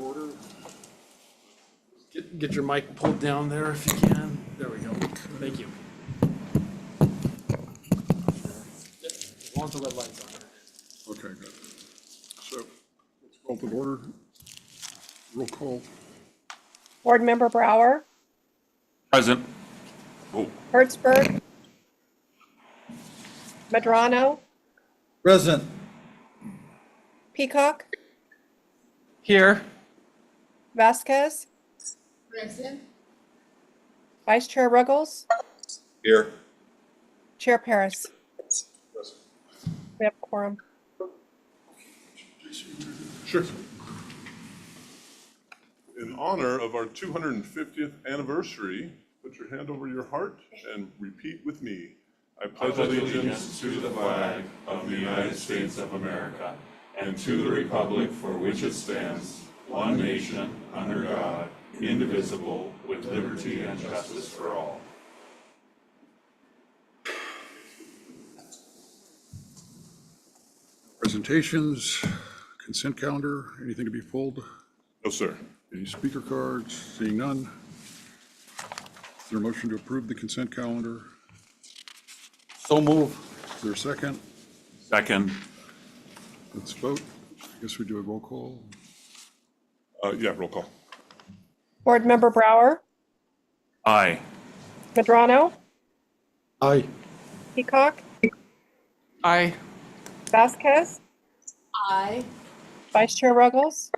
order. Get your mic pulled down there if you can. There we go. Thank you. As long as the red light's on. Okay, good. So let's call to order. Roll call. Board Member Brower, Present. Oh, Hertzberg, Madrano, Present. Peacock, Here. Vasquez, Present. Vice Chair Ruggles, here. Chair Paris. We have quorum. Sure. In honor of our 250th anniversary, put your hand over your heart and repeat with me. I pledge allegiance to the flag of the United States of America and to the republic for which it stands, one nation, under God, indivisible, with liberty and justice for all. Presentations, consent calendar, anything to be pulled? No, sir. Any speaker cards? Seeing none. Is there a motion to approve the consent calendar? So move. Is there a second? Second. Let's vote. I guess we do a roll call. Yeah, roll call. Board Member Brower, Aye. Madrano, Aye. Peacock, Aye. Vasquez, Aye. Vice Chair Ruggles,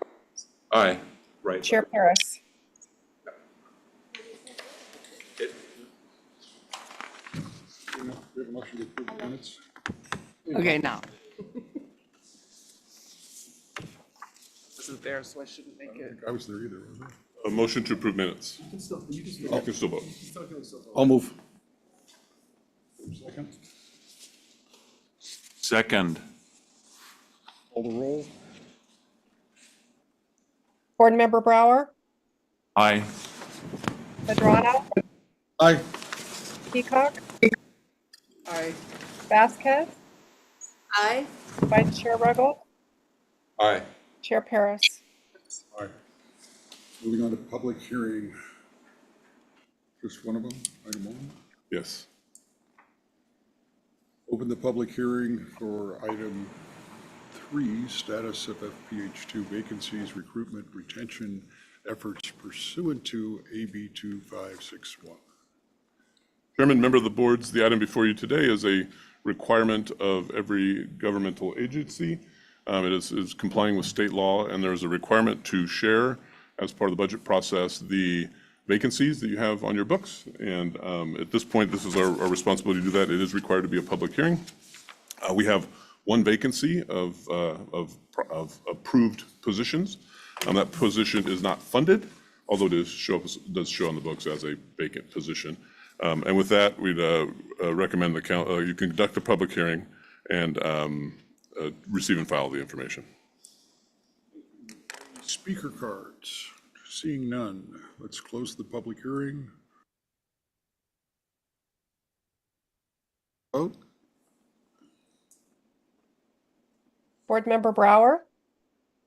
Aye. Right. Chair Paris. We have a motion to approve the minutes. Okay, now. Isn't there, so I shouldn't make it. I was there either, was I? A motion to approve minutes. You can still vote. I'll move. Second. Second. Call the roll. Board Member Brower, Aye. Madrano, Aye. Peacock, Aye. Vasquez, Aye. Vice Chair Ruggles, Aye. Chair Paris. Aye. Moving on to public hearing. Just one of them, item one. Yes. Open the public hearing for item 3, status of FPH2 vacancies, recruitment, retention efforts pursuant to AB 2561. Chairman, member of the boards, the item before you today is a requirement of every governmental agency. It is complying with state law, and there's a requirement to share as part of the budget process the vacancies that you have on your books. And at this point, this is our responsibility to do that. It is required to be a public hearing. We have one vacancy of approved positions. That position is not funded, although it does show on the books as a vacant position. And with that, we'd recommend you can conduct a public hearing and receive and file the information. Speaker cards, seeing none. Let's close the public hearing. Vote. Board Member Brower,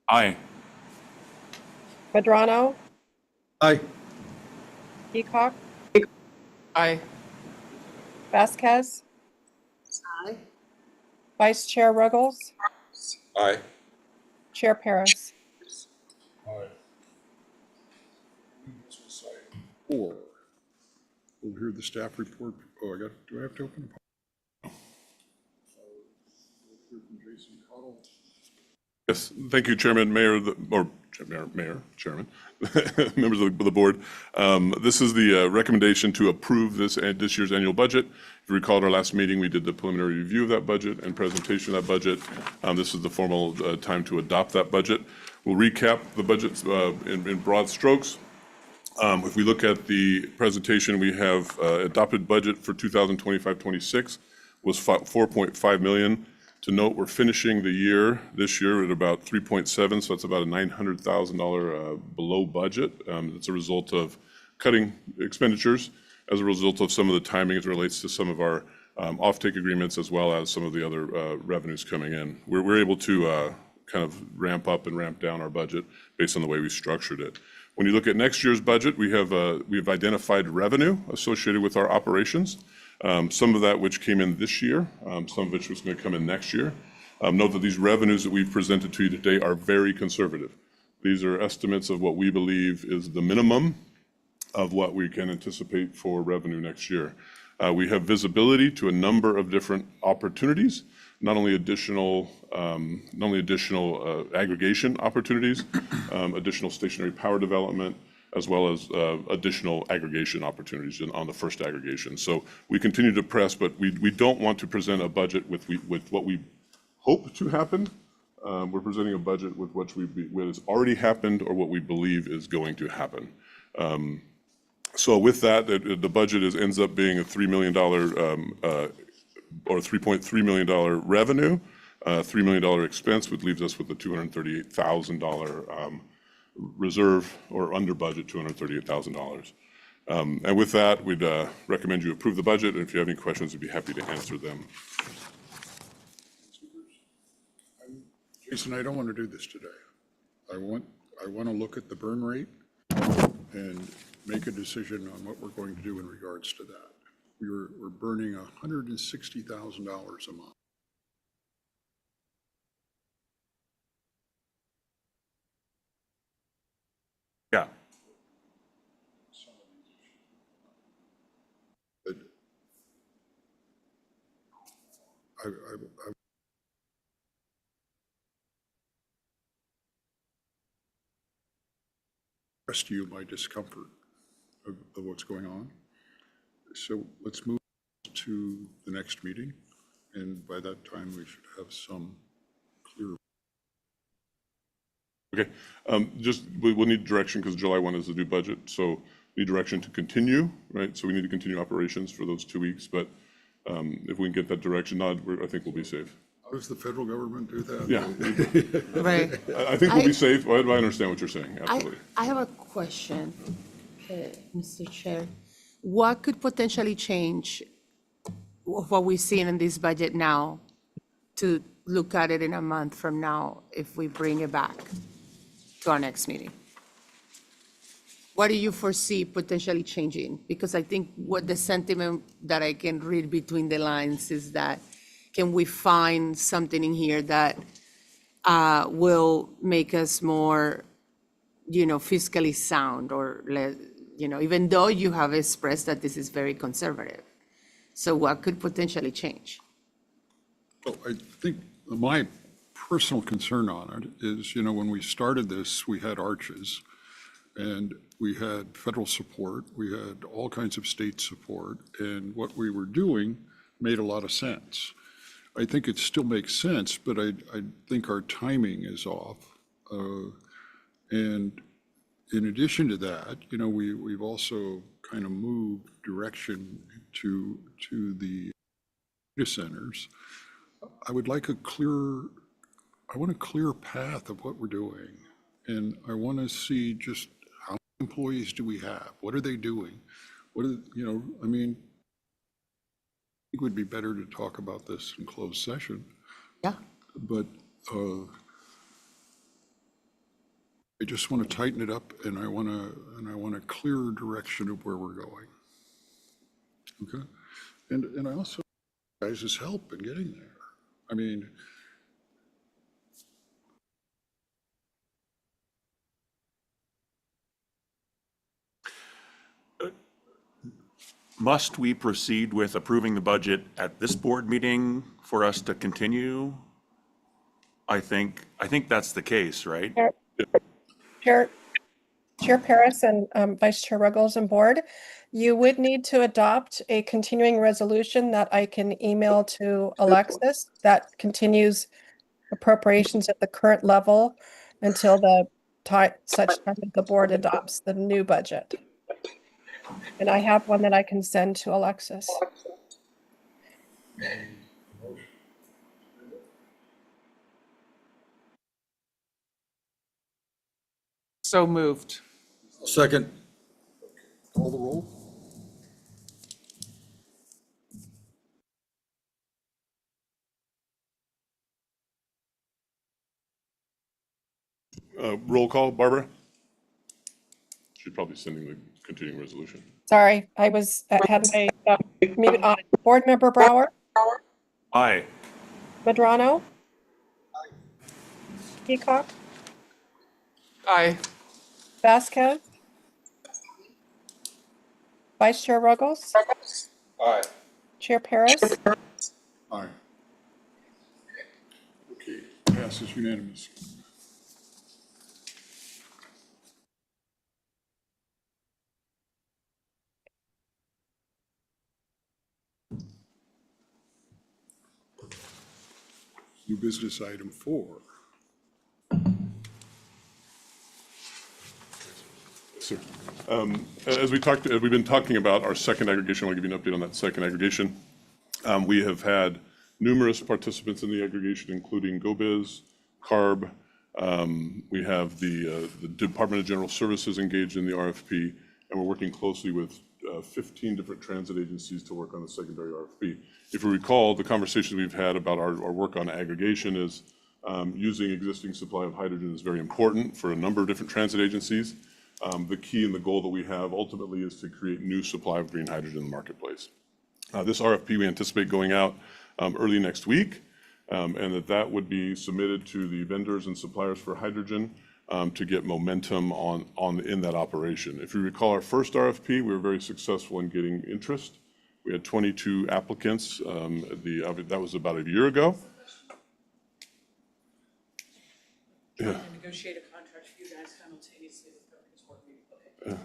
Aye. Madrano, Aye. Peacock, Aye. Vasquez, Aye. Vice Chair Ruggles, Aye. Chair Paris. Aye. 4. We'll hear the staff report. Oh, do I have to open the? Hear from Jason Cottle. Yes, thank you, Chairman, Mayor, Chairman, members of the board. This is the recommendation to approve this year's annual budget. If you recall, at our last meeting, we did the preliminary review of that budget and presentation of that budget. This is the formal time to adopt that budget. We'll recap the budget in broad strokes. If we look at the presentation, we have adopted budget for 2025-26 was 4.5 million. To note, we're finishing the year this year at about 3.7, so that's about a $900,000 below budget. It's a result of cutting expenditures as a result of some of the timing as it relates to some of our offtake agreements as well as some of the other revenues coming in. We're able to kind of ramp up and ramp down our budget based on the way we structured it. When you look at next year's budget, we've identified revenue associated with our operations. Some of that which came in this year, some of which was going to come in next year. Note that these revenues that we've presented to you today are very conservative. These are estimates of what we believe is the minimum of what we can anticipate for revenue next year. We have visibility to a number of different opportunities, not only additional aggregation opportunities, additional stationary power development, as well as additional aggregation opportunities on the first aggregation. So we continue to press, but we don't want to present a budget with what we hope to happen. We're presenting a budget with what has already happened or what we believe is going to happen. So with that, the budget ends up being a $3 million or $3.3 million revenue, $3 million expense, which leaves us with a $238,000 reserve, or under budget $238,000. And with that, we'd recommend you approve the budget, and if you have any questions, we'd be happy to answer them. Jason, I don't want to do this today. I want to look at the burn rate and make a decision on what we're going to do in regards to that. We're burning $160,000 a month. Yeah. But I express to you my discomfort of what's going on. So let's move to the next meeting, and by that time, we should have some clear. Okay, we'll need direction because July 1 is the new budget, so need direction to continue, right? So we need to continue operations for those 2 weeks, but if we can get that direction, I think we'll be safe. How does the federal government do that? Yeah, Right. I think we'll be safe. I understand what you're saying, absolutely. I have a question, Mr. Chair. What could potentially change what we're seeing in this budget now to look at it in a month from now if we bring it back to our next meeting? What do you foresee potentially changing? Because I think what the sentiment that I can read between the lines is that, can we find something in here that will make us more, fiscally sound, or, even though you have expressed that this is very conservative. So what could potentially change? Well, I think my personal concern on it is, when we started this, we had arches, and we had federal support, we had all kinds of state support, and what we were doing made a lot of sense. I think it still makes sense, but I think our timing is off. And in addition to that, we've also kind of moved direction to the data centers. I want a clear path of what we're doing. And I want to see just how many employees do we have? What are they doing? I think it would be better to talk about this in closed session. Yeah. But I just want to tighten it up, and I want a clearer direction of where we're going. Okay? And I also need guys' help in getting there. I mean, Must we proceed with approving the budget at this board meeting for us to continue? I think that's the case, right? Chair Paris and Vice Chair Ruggles and Board, you would need to adopt a continuing resolution that I can email to Alexis that continues appropriations at the current level until such time that the board adopts the new budget. And I have one that I can send to Alexis. So moved. Second. call the roll? Roll call, Barbara? She's probably sending the continuing resolution. Sorry, I was, had my mute on. Board Member Brower, Aye. Medrano? Peacock, Aye. Vasquez? Vice Chair Ruggles? Aye. Chair Paris? Aye. Okay, passes unanimously. New business item 4. Sir. As we've been talking about our second aggregation, I want to give you an update on that second aggregation. We have had numerous participants in the aggregation, including GoBiz, CARB. We have the Department of General Services engaged in the RFP, and we're working closely with 15 different transit agencies to work on the secondary RFP. If you recall, the conversations we've had about our work on aggregation is using existing supply of hydrogen is very important for a number of different transit agencies. The key and the goal that we have ultimately is to create new supply of green hydrogen in the marketplace. This RFP we anticipate going out early next week, and that would be submitted to the vendors and suppliers for hydrogen to get momentum in that operation. If you recall our first RFP, we were very successful in getting interest. We had 22 applicants. That was about a year ago. Yeah. Negotiate a contract for you guys simultaneously with government's work meeting. Okay.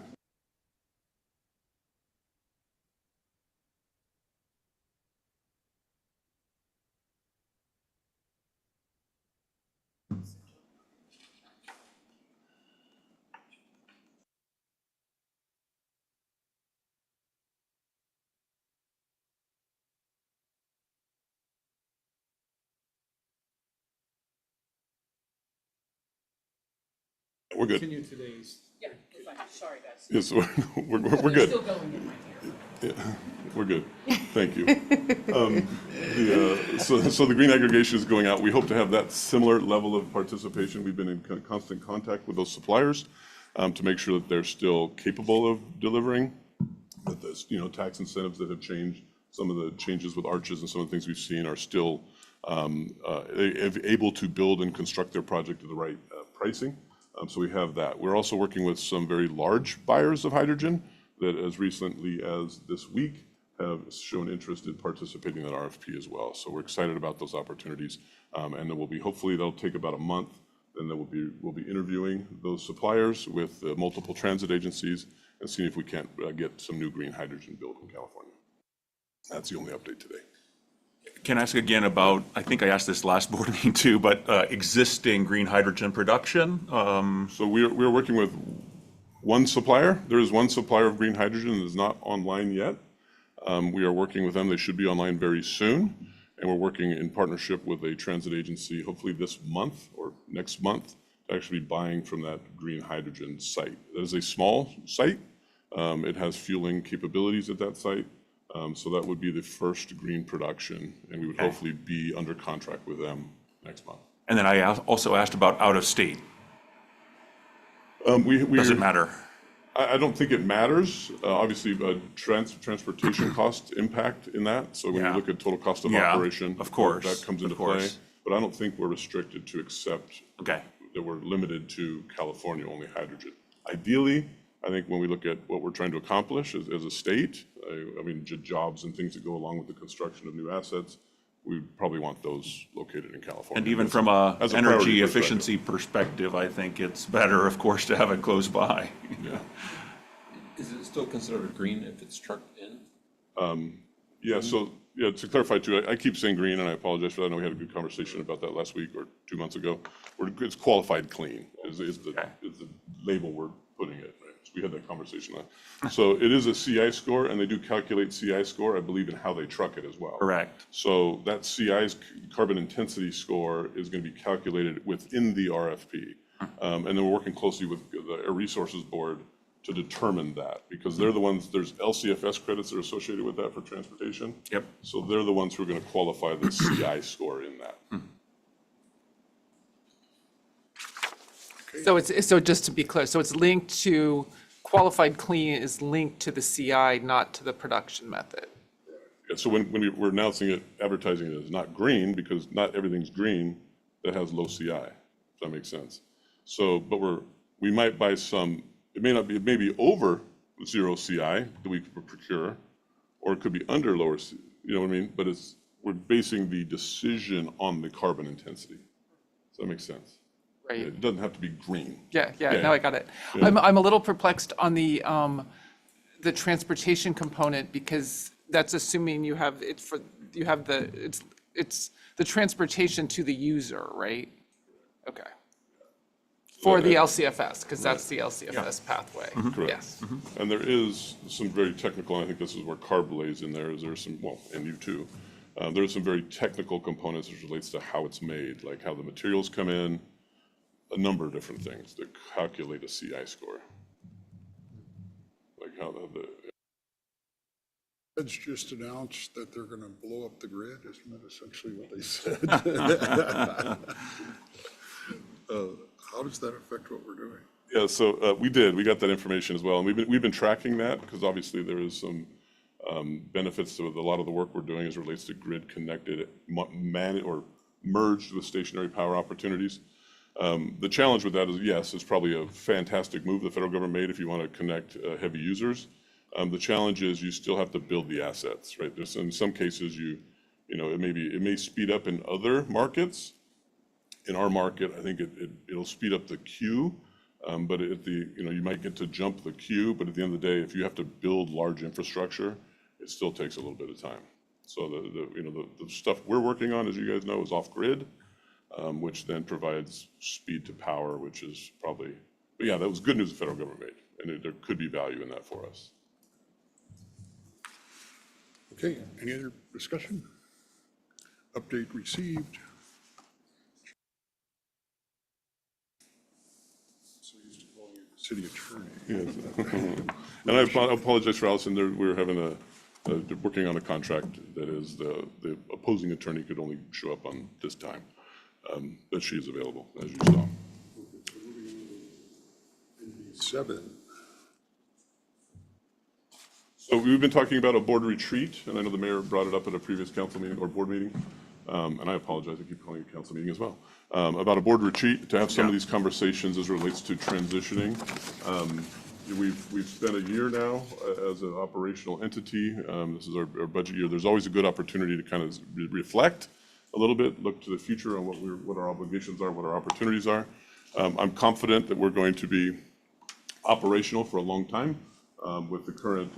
We're good. Continue today's. Yeah, we're fine. Sorry, guys. Yes, we're good. Still going in my ear. Yeah, we're good. Thank you. So the green aggregation is going out. We hope to have that similar level of participation. We've been in constant contact with those suppliers to make sure that they're still capable of delivering. That there's, tax incentives that have changed, some of the changes with arches and some of the things we've seen are still able to build and construct their project at the right pricing. So we have that. We're also working with some very large buyers of hydrogen that as recently as this week have shown interest in participating in that RFP as well. So we're excited about those opportunities. And then hopefully that'll take about a month. And then we'll be interviewing those suppliers with multiple transit agencies and seeing if we can't get some new green hydrogen built in California. That's the only update today. Can I ask again about, I think I asked this last board meeting too, but existing green hydrogen production? So we're working with one supplier. There is one supplier of green hydrogen that is not online yet. We are working with them. They should be online very soon. And we're working in partnership with a transit agency, hopefully this month or next month, to actually be buying from that green hydrogen site. That is a small site. It has fueling capabilities at that site. So that would be the first green production, and we would hopefully be under contract with them next month. And then I also asked about out of state. Does it matter? I don't think it matters. Obviously, transportation cost impact in that. So when you look at total cost of operation, of course, that comes into play. But I don't think we're restricted to accept that we're limited to California only hydrogen. Ideally, I think when we look at what we're trying to accomplish as a state, I mean, jobs and things that go along with the construction of new assets, we probably want those located in California. And even from a as a energy priority efficiency perspective, I think it's better, of course, to have it close by. Yeah. Is it still considered green if it's trucked in? Yeah, so, yeah, to clarify too, I keep saying green, and I apologize for that. I know we had a good conversation about that last week or 2 months ago. It's qualified clean is the label we're putting it, right? So we had that conversation. So it is a CI score, and they do calculate CI score, I believe, in how they truck it as well. Correct. So that CI's carbon intensity score is going to be calculated within the RFP. And then we're working closely with the Air Resources Board to determine that, because they're the ones, there's LCFS credits that are associated with that for transportation. Yep. So they're the ones who are going to qualify the CI score in that. So so just to be clear, so it's linked to, qualified clean is linked to the CI, not to the production method. Yeah, so we're announcing it, advertising it as not green, because not everything's green that has low CI, if that makes sense. So, but we might buy some, it may be over 0 CI that we could procure, or it could be under lower, you know what I mean? But we're basing the decision on the carbon intensity. Does that make sense? Right. It doesn't have to be green. Yeah, Yeah. now I got it. I'm a little perplexed on the transportation component, because that's assuming you have it for, you have it's the transportation to the user, right? Okay. For the LCFS, because that's the LCFS pathway. Correct. Yes. And there is some very technical, and I think this is where CARB lays in there, is there's some, well, and you too, there's some very technical components as relates to how it's made, like how the materials come in, a number of different things that calculate a CI score. Like how the Feds just announced that they're going to blow up the grid, isn't that essentially what they said? How does that affect what we're doing? Yeah, so we got that information as well, and we've been tracking that, because obviously there is some benefits to a lot of the work we're doing as it relates to grid connected, or merged with stationary power opportunities. The challenge with that is, yes, it's probably a fantastic move the federal government made if you want to connect heavy users. The challenge is you still have to build the assets, right? There's, in some cases, it may speed up in other markets. In our market, I think it'll speed up the queue, but you might get to jump the queue, but at the end of the day, if you have to build large infrastructure, it still takes a little bit of time. So the stuff we're working on, as you guys know, is off grid, which then provides speed to power, which is probably, but yeah, that was good news the federal government made, and there could be value in that for us. Okay, any other discussion? Update received. So used to calling you the city attorney. Yes. And I apologize for Allison, we're having working on a contract that is the opposing attorney could only show up on this time, but she is available, as you saw. 7. So we've been talking about a board retreat, and I know the mayor brought it up at a previous council meeting or board meeting, and I apologize, I keep calling it a council meeting as well, about a board retreat to have some of these conversations as it relates to transitioning. We've spent a year now as an operational entity. This is our budget year. There's always a good opportunity to kind of reflect a little bit, look to the future on what our obligations are, what our opportunities are. I'm confident that we're going to be operational for a long time with the current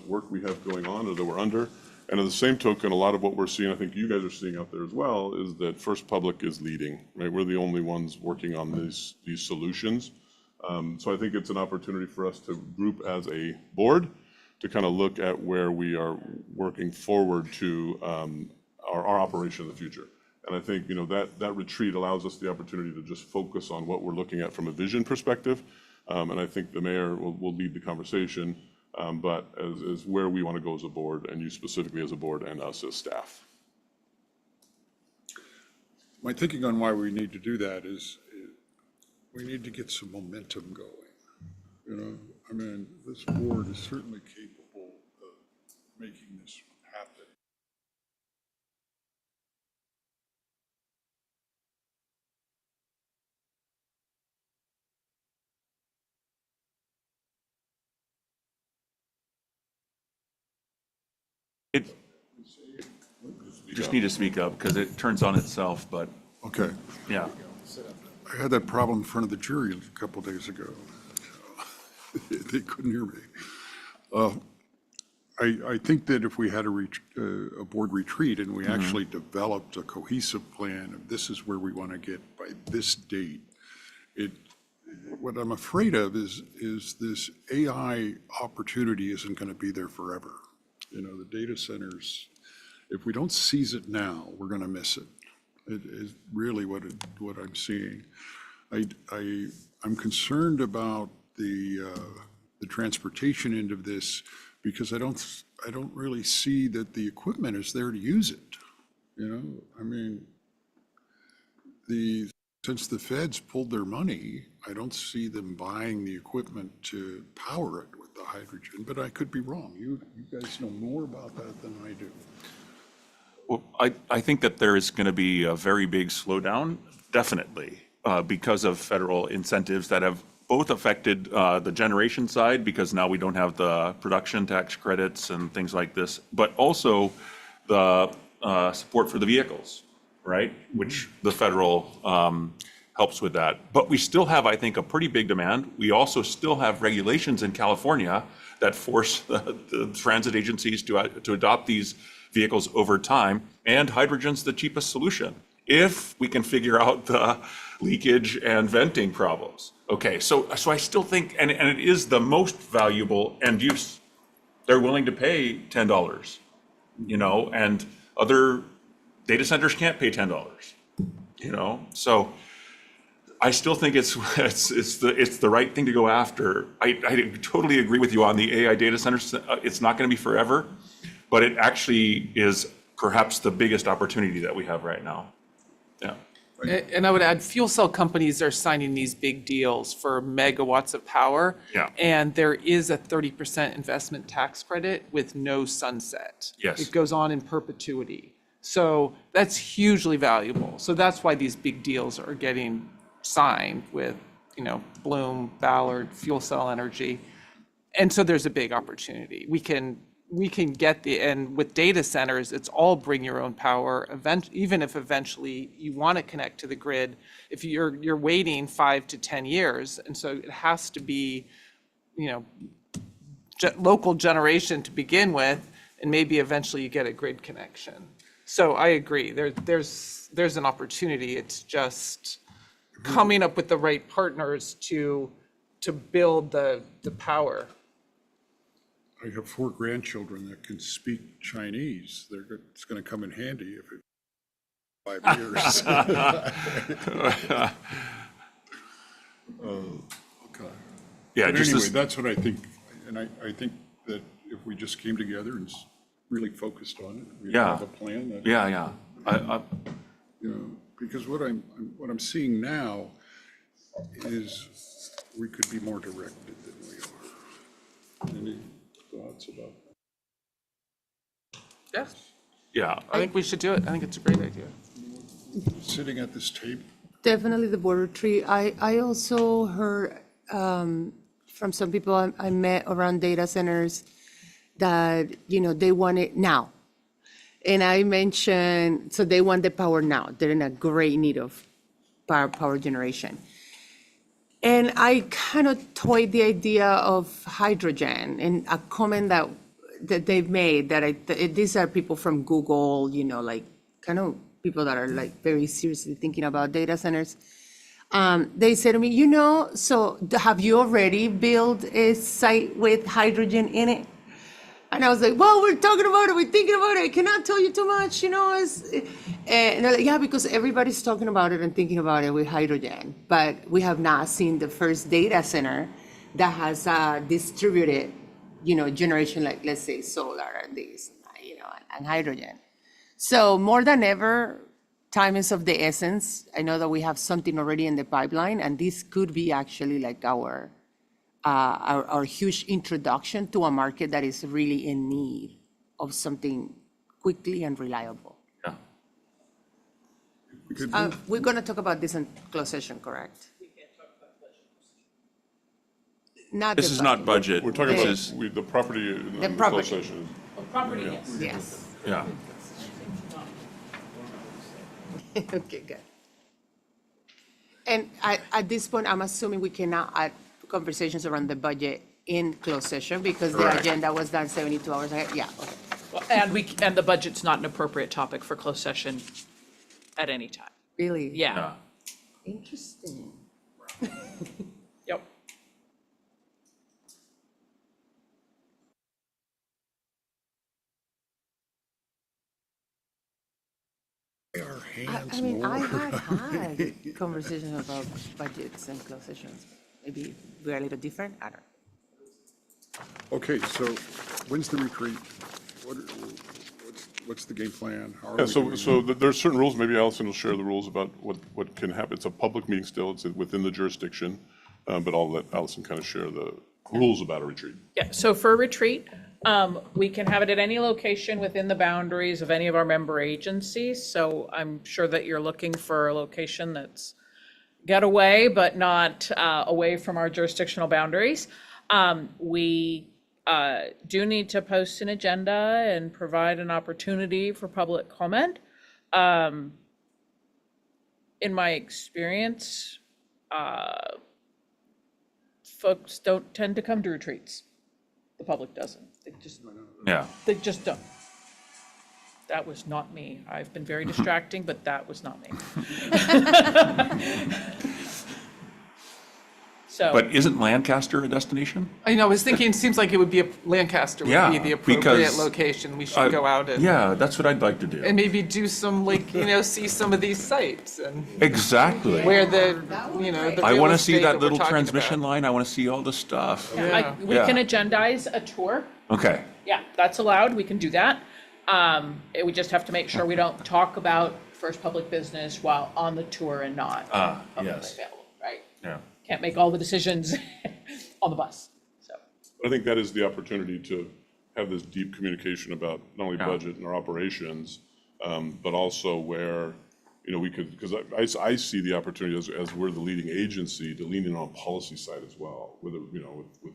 work we have going on or that we're under. And at the same token, a lot of what we're seeing, I think you guys are seeing out there as well, is that First Public is leading, right? We're the only ones working on these solutions. So I think it's an opportunity for us to group as a board to kind of look at where we are working forward to our operation in the future. And I think, that retreat allows us the opportunity to just focus on what we're looking at from a vision perspective. And I think the mayor will lead the conversation, but as where we want to go as a board, and you specifically as a board and us as staff. My thinking on why we need to do that is we need to get some momentum going. I mean, this board is certainly capable of making this happen. You just need to speak up because it turns on itself, but Okay. yeah. I had that problem in front of the jury a couple of days ago. They couldn't hear me. I think that if we had a board retreat and we actually developed a cohesive plan of this is where we want to get by this date, what I'm afraid of is this AI opportunity isn't going to be there forever. The data centers, if we don't seize it now, we're going to miss it. It is really what I'm seeing. I'm concerned about the transportation end of this because I don't really see that the equipment is there to use it. I mean, the since the feds pulled their money, I don't see them buying the equipment to power it with the hydrogen, but I could be wrong. You guys know more about that than I do. Well, I think that there is going to be a very big slowdown, definitely, because of federal incentives that have both affected the generation side, because now we don't have the production tax credits and things like this, but also the support for the vehicles, right? Which the federal helps with that. But we still have, I think, a pretty big demand. We also still have regulations in California that force the transit agencies to adopt these vehicles over time, and hydrogen's the cheapest solution if we can figure out the leakage and venting problems. Okay, so I still think, and it is the most valuable end use. They're willing to pay $10, you know, and other data centers can't pay $10, you know. So I still think it's the right thing to go after. I totally agree with you on the AI data centers. It's not going to be forever, but it actually is perhaps the biggest opportunity that we have right now. Yeah. And I would add, fuel cell companies are signing these big deals for megawatts of power. Yeah. And there is a 30% investment tax credit with no sunset. Yes. It goes on in perpetuity. So that's hugely valuable. So that's why these big deals are getting signed with, you know, Bloom, Ballard, Fuel Cell Energy. And so there's a big opportunity. We can get and with data centers, it's all bring your own power. Even if eventually you want to connect to the grid, if you're waiting 5 to 10 years, and so it has to be, you know, local generation to begin with, and maybe eventually you get a grid connection. So I agree. There's an opportunity. It's just coming up with the right partners to build the power. I have 4 grandchildren that can speak Chinese. It's going to come in handy if it 5 years. Okay. Yeah, But just anyway, this, that's what I think, and I think that if we just came together and really focused on it, we'd Yeah. have a plan that, yeah. you know, because what I'm seeing now is we could be more directed than we are. Any thoughts about that? Yes. Yeah. I think we should do it. I think it's a great idea. Sitting at this table, Definitely the border tree. I also heard from some people I met around data centers that, you know, they want it now. And I mentioned, so they want the power now. They're in a great need of power generation. And I kind of toyed the idea of hydrogen, and a comment that they've made that these are people from Google, you know, like kind of people that are like very seriously thinking about data centers. They said to me, you know, so have you already built a site with hydrogen in it? And I was like, well, we're talking about it, we're thinking about it, I cannot tell you too much, you know. And they're like, yeah, because everybody's talking about it and thinking about it with hydrogen. But we have not seen the first data center that has distributed, you know, generation, like let's say solar and this, you know, and hydrogen. So more than ever, time is of the essence. I know that we have something already in the pipeline, and this could be actually like our huge introduction to a market that is really in need of something quickly and reliable. Yeah. we could We're going to talk about this in closed session, correct? Not This the is not budget. We're talking This about is- the property in the property. closed session. Yes. Yeah. Okay, good. And at this point, I'm assuming we cannot add conversations around the budget in closed session because the Correct. agenda was done 72 hours ahead. Yeah, okay. Well, and the budget's not an appropriate topic for closed session at any time. Really? Yeah. Interesting. Yep. our I hands mean, more. I had conversations about budgets and closed sessions. Maybe we're a little different, I don't know. Okay, so when's the retreat? what's the game plan? How are Yeah, we so, doing? so there's certain rules, maybe Allison will share the rules about what can happen. It's a public meeting still, it's within the jurisdiction, but I'll let Allison kind of share the rules about a retreat. Yeah, so for a retreat, we can have it at any location within the boundaries of any of our member agencies. So I'm sure that you're looking for a location that's getaway, but not away from our jurisdictional boundaries. We do need to post an agenda and provide an opportunity for public comment. In my experience, folks don't tend to come to retreats. The public doesn't. Yeah. They just don't. That was not me. I've been very distracting, but that was not me. So, But isn't Lancaster a destination? I know, I was thinking, it seems like it would be, Lancaster would Yeah, be the appropriate because, location. We should go out and Yeah, that's what I'd like to do. maybe do some, like, see some of these sites and Exactly. where the, the I real want to see estate that we're little talking transmission about. line. I want to see all the stuff. Yeah. we Yeah. can agendize a tour. Okay. Yeah, that's allowed. We can do that. We just have to make sure we don't talk about first public business while on the tour and not publicly yes. available, right? Yeah. Can't make all the decisions on the bus, so. I think that is the opportunity to have this deep communication about not only Yeah. budget and our operations, but also where, we could, because I see the opportunity as we're the leading agency to lean in on policy side as well, with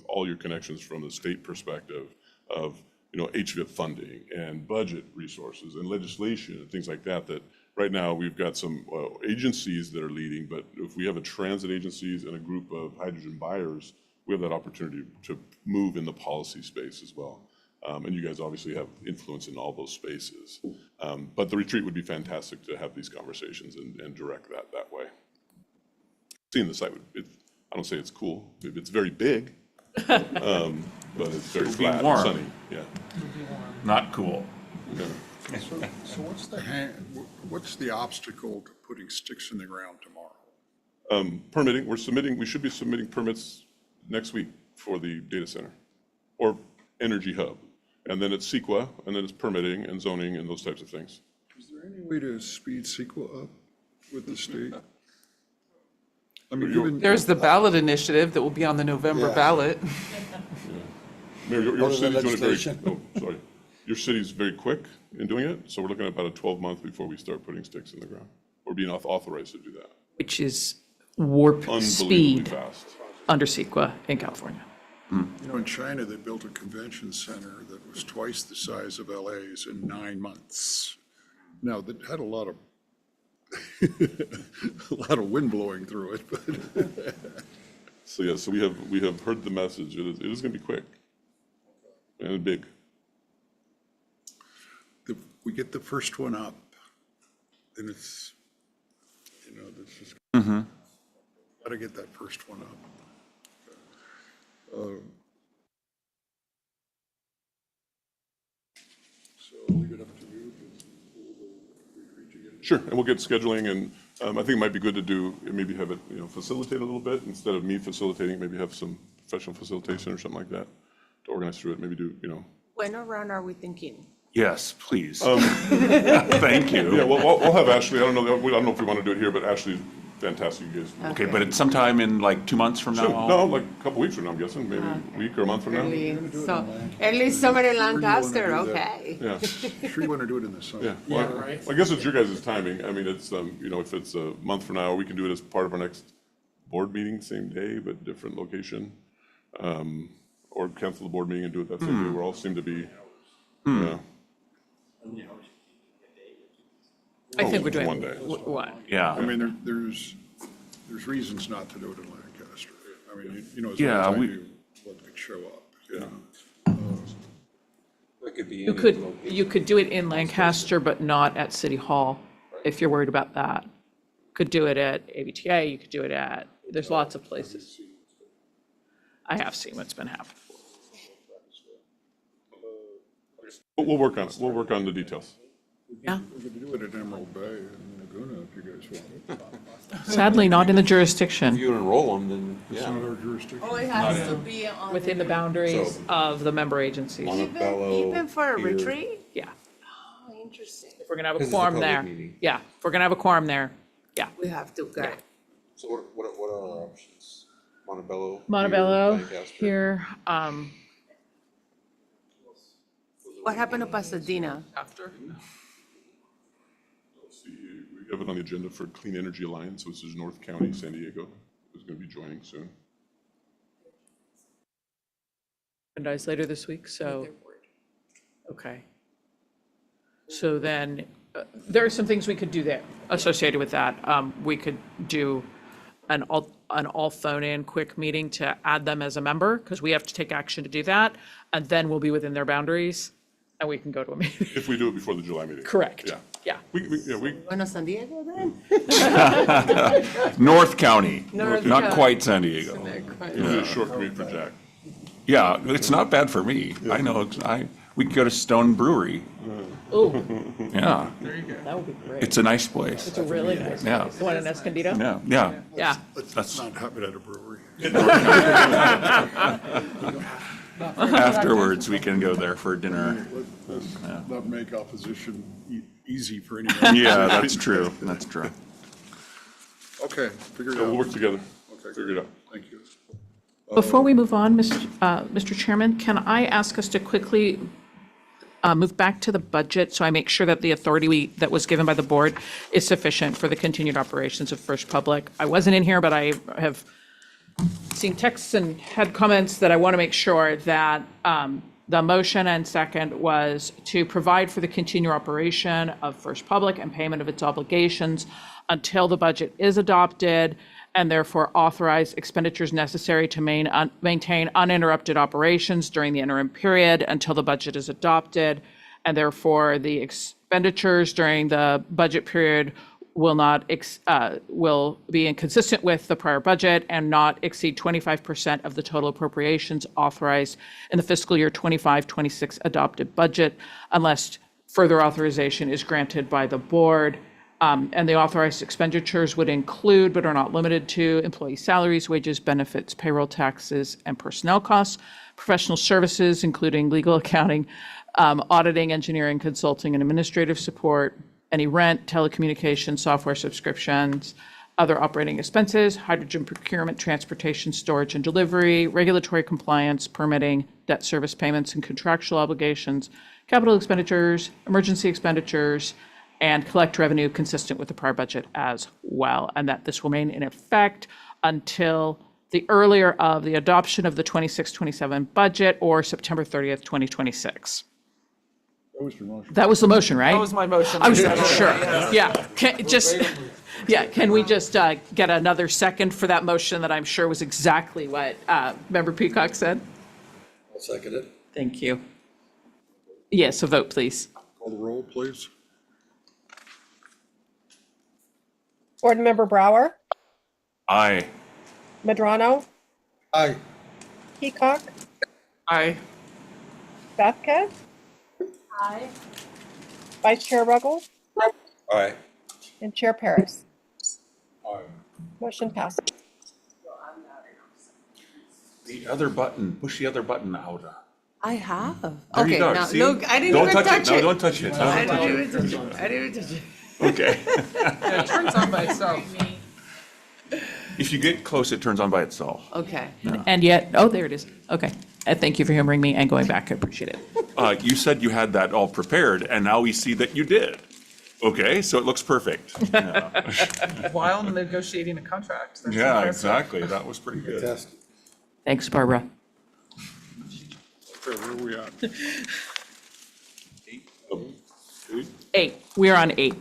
all your connections from the state perspective of, HVIP funding and budget resources and legislation and things like that, that right now we've got some agencies that are leading, but if we have a transit agencies and a group of hydrogen buyers, we have that opportunity to move in the policy space as well. And you guys obviously have influence in all those spaces. But the retreat would be fantastic to have these conversations and direct that way. Seeing the site, I don't say it's cool, it's very big, but it's very It'll be flat, warm. sunny, yeah. Not cool. Yeah. So what's the obstacle to putting sticks in the ground tomorrow? Permitting, we should be submitting permits next week for the data center or energy hub. And then it's CEQA, and then it's permitting and zoning and those types of things. Is there any way to speed CEQA up with the state? I mean, You're- even. There's the ballot initiative that will be on the November ballot. Mayor, your Other than city's doing it very, legislation. sorry. Your city's very quick in doing it, so we're looking at about a 12-month before we start putting sticks in the ground. Or being authorized to do that. Which is warp Unbelievably speed fast. under CEQA in California. In China, they built a convention center that was twice the size of LA's in 9 months. Now, that had a lot of, wind blowing through it, but. So, yeah, so we have heard the message. It is going to be quick and big. If we get the first one up, then it's, that's just. Got to get that first one up. So leave it up to you. Sure, and we'll get scheduling, and I think it might be good to do, maybe have it, facilitate a little bit, instead of me facilitating, maybe have some professional facilitation or something like that to organize through it, maybe do, When around are we thinking? Yes, please. Thank Yeah, you. we'll have Ashley, I don't know if we want to do it here, but Ashley's fantastic, you guys. Okay, but it's sometime in like 2 months from Soon. now? No, like a couple weeks from now, I'm guessing, maybe a week or a month from now. Early summer in Lancaster, Lancaster, okay. Yeah, Sure you want to do it in the summer? yeah. Well, I guess it's your guys' timing. I mean, it's, if it's a month from now, we can do it as part of our next board meeting, same day, but different location. Or cancel the board meeting and do it that same day. We all seem to be, yeah. I think we're it's doing one day. one. Yeah. I mean, there's reasons not to do it in Lancaster. I mean, as well as Yeah, I we- do, what could show up, Yeah. You could do it in Lancaster, but not at City Hall, if you're worried about that. Could do it at ABTA, you could do it there's lots of places. I have seen what's been happening. But we'll work on it. We'll work on the details. Yeah, We could do it at Emerald Bay and Laguna if you guys want. sadly, not in the jurisdiction, You enroll them, then, It's yeah. not our jurisdiction. Oh, it has to be on. within the boundaries So- of the member agencies. Even for a here. retreat? Yeah. Oh, Interesting. If we're gonna have a quorum there. Yeah, if we're gonna have a quorum there, yeah. We have to go. So what are our options? Montebello? here, Montebello Lancaster? here, What happened to Pasadena? After? See, we have it on the agenda for Clean Energy Alliance, which is North County, San Diego, is going to be joining soon. and dies later this week, so. Okay. So then, there are some things we could do there associated with that. We could do an all phone-in quick meeting to add them as a member, because we have to take action to do that, and then we'll be within their boundaries, and we can go to a meeting. If we do it before the July meeting. Correct. Yeah. Yeah. We, Bueno, San Diego then? North County, North not County. quite San Diego. it'll be a short commute for Jack. Yeah, it's not bad for me. I know, we could go to Stone Brewery. Ooh, Yeah, that would be great. it's a nice place. It's a really nice Yeah. place. The one in Escondido? Yeah, yeah. Yeah. Let's not have it at a brewery. Afterwards, we can go there for dinner. Not make opposition easy for anyone. Yeah, that's true. That's true. Okay, figure it So we'll out. work together, Okay, figure it out. thank you. Before we move on, Mr. Chairman, can I ask us to quickly move back to the budget so I make sure that the authority that was given by the board is sufficient for the continued operations of First Public? I wasn't in here, but I have seen texts and had comments that I want to make sure that the motion and second was to provide for the continued operation of First Public and payment of its obligations until the budget is adopted, and therefore authorize expenditures necessary to maintain uninterrupted operations during the interim period until the budget is adopted, and therefore the expenditures during the budget period will be inconsistent with the prior budget and not exceed 25% of the total appropriations authorized in the fiscal year 25-26 adopted budget, unless further authorization is granted by the board. And the authorized expenditures would include, but are not limited to, employee salaries, wages, benefits, payroll taxes, and personnel costs, professional services, including legal, accounting, auditing, engineering, consulting, and administrative support, any rent, telecommunications, software subscriptions, other operating expenses, hydrogen procurement, transportation, storage, and delivery, regulatory compliance, permitting, debt service payments, and contractual obligations, capital expenditures, emergency expenditures, and collect revenue consistent with the prior budget as well, and that this will remain in effect until the earlier of the adoption of the 26-27 budget or September 30th, 2026. That was your motion. That was the motion, right? That was my motion. I was sure. Yeah. Can we just get another second for that motion that I'm sure was exactly what Member Peacock said? I'll second it. Thank you. Yes, a vote, please. Call the roll, please. Board Member Brower, Aye. Medrano, Aye. Peacock, Aye. Vasquez. Vice Chair Ruggles Aye. and Chair Paris. Motion passes. The other button, push the other button out. I have. There Okay, you go. now, See? look, I didn't Don't even touch it. touch No, it. don't touch it. I didn't even touch it. I didn't even touch it. Okay. Yeah, it turns on by itself. If you get close, it turns on by itself. Okay. And yet, oh, there it is. Okay. Thank you for humoring me and going back. I appreciate it. You said you had that all prepared, and now we see that you did. Okay, so it looks perfect. Yeah, While negotiating a contract. That's yeah, impressive. exactly. That was pretty good. Test. Thanks, Barbara. Okay, where are we at? 8. We are on 8.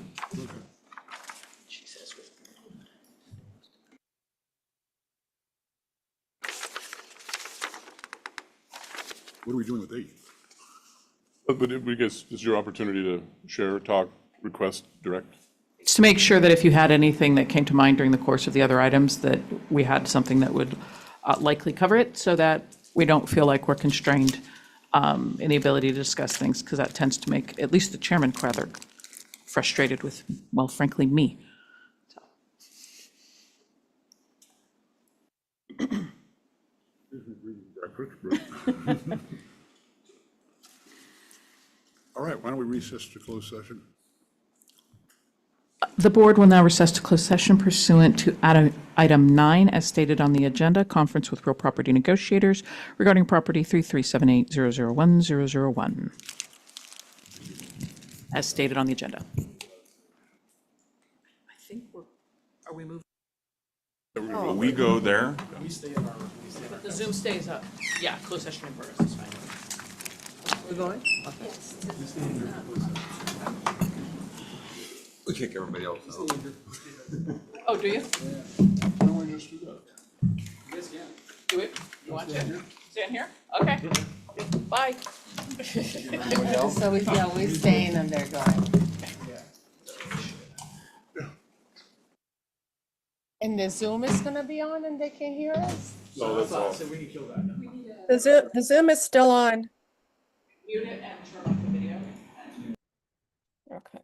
What are we doing with 8? But we guess it's your opportunity to share, talk, request, direct. It's to make sure that if you had anything that came to mind during the course of the other items, that we had something that would likely cover it, so that we don't feel like we're constrained in the ability to discuss things, because that tends to make at least the chairman rather frustrated with, well, frankly, me. All right, why don't we recess to closed session? The board will now recess to closed session pursuant to item 9 as stated on the agenda, conference with real property negotiators regarding property 3378001001. As stated on the agenda. I think are we moving? We go there. The Zoom stays up. Yeah, closed session in progress, is fine. We're going? We kick everybody else out. Oh, do you? Why don't we just do that? Do it? You want to? Stand here? Okay. Bye. So we're staying and they're going. And the Zoom is gonna be on and they can hear us? The Zoom is still on. Mute it and turn off the video. Okay.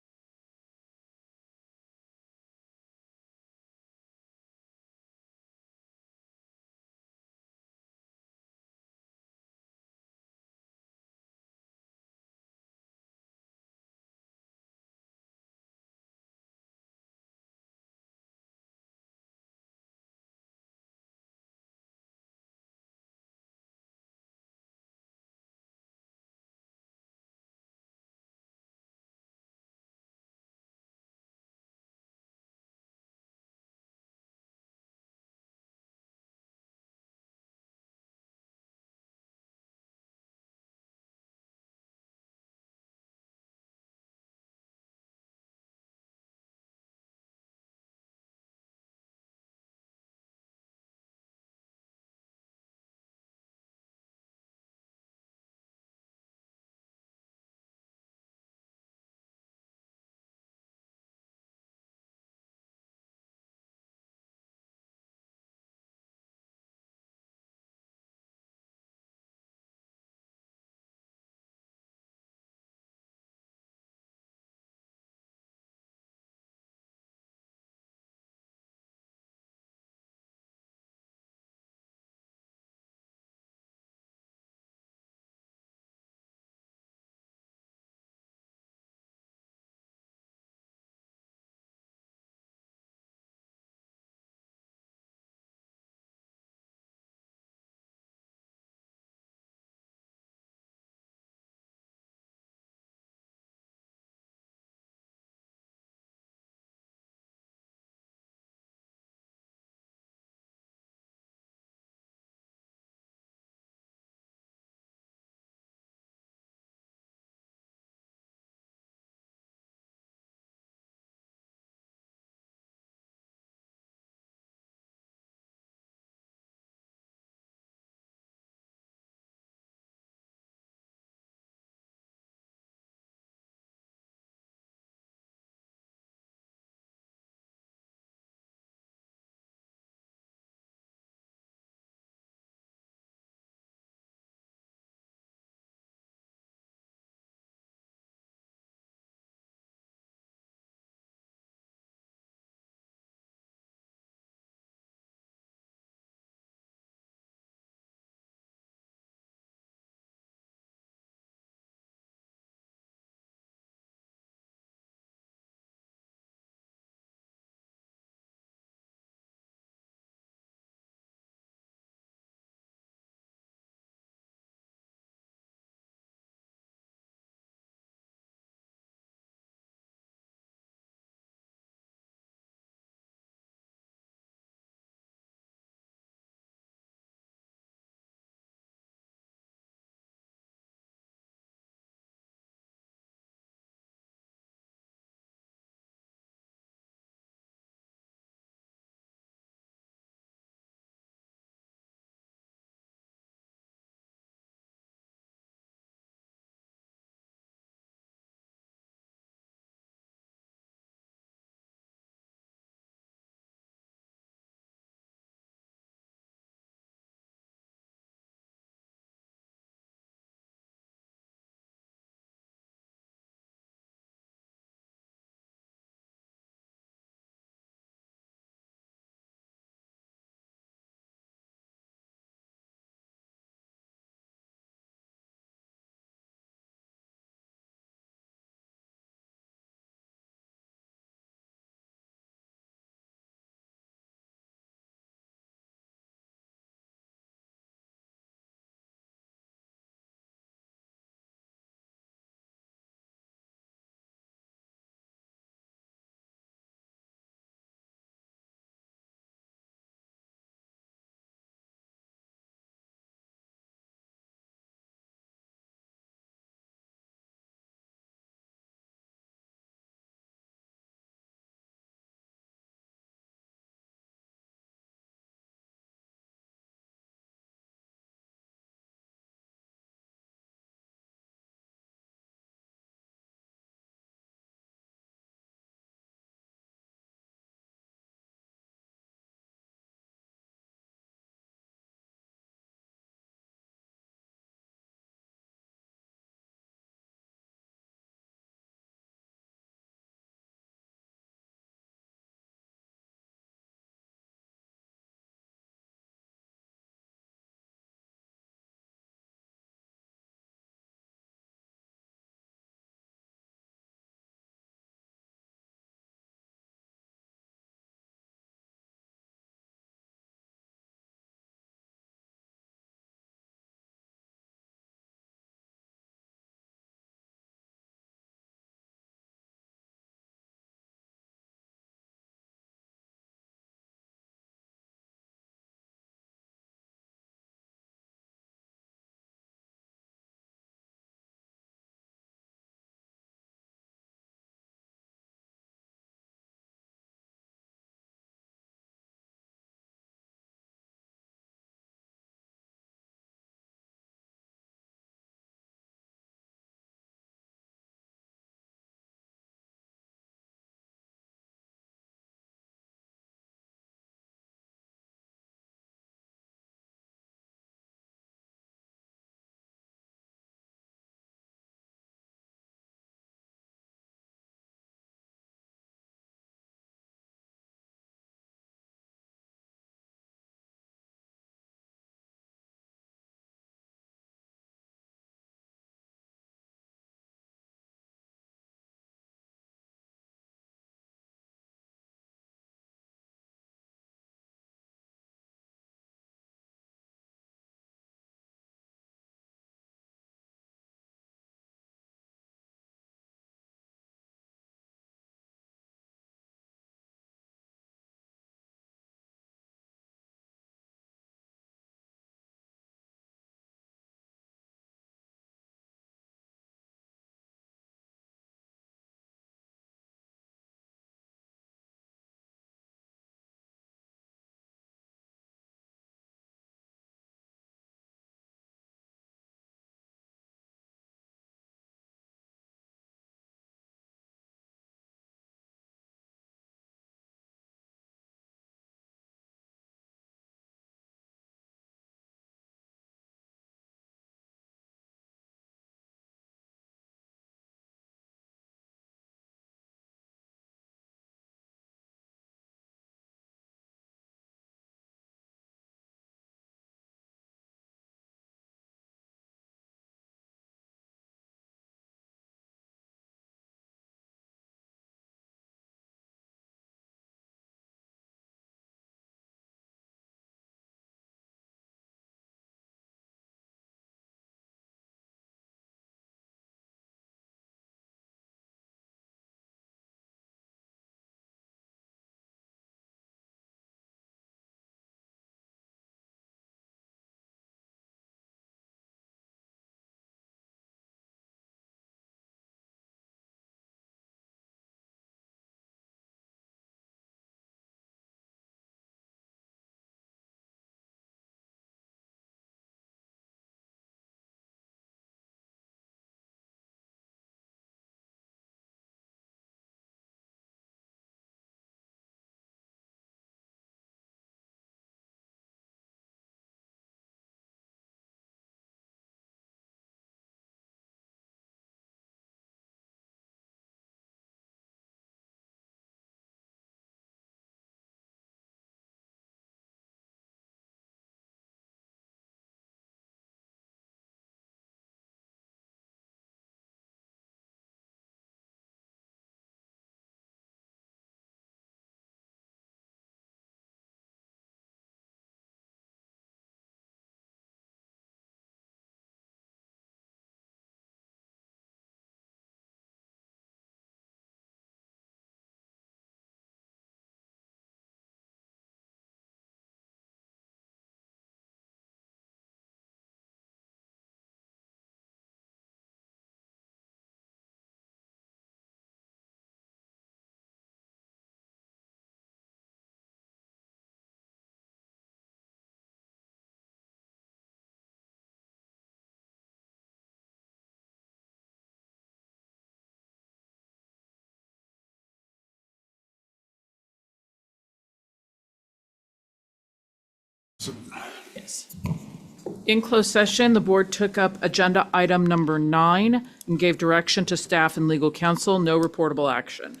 In closed session, the board took up agenda item number 9 and gave direction to staff and legal counsel, no reportable action.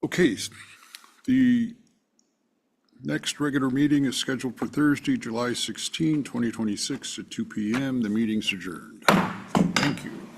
Okay, the next regular meeting is scheduled for Thursday, July 16, 2026 at 2 PM. The meeting's adjourned. Thank you.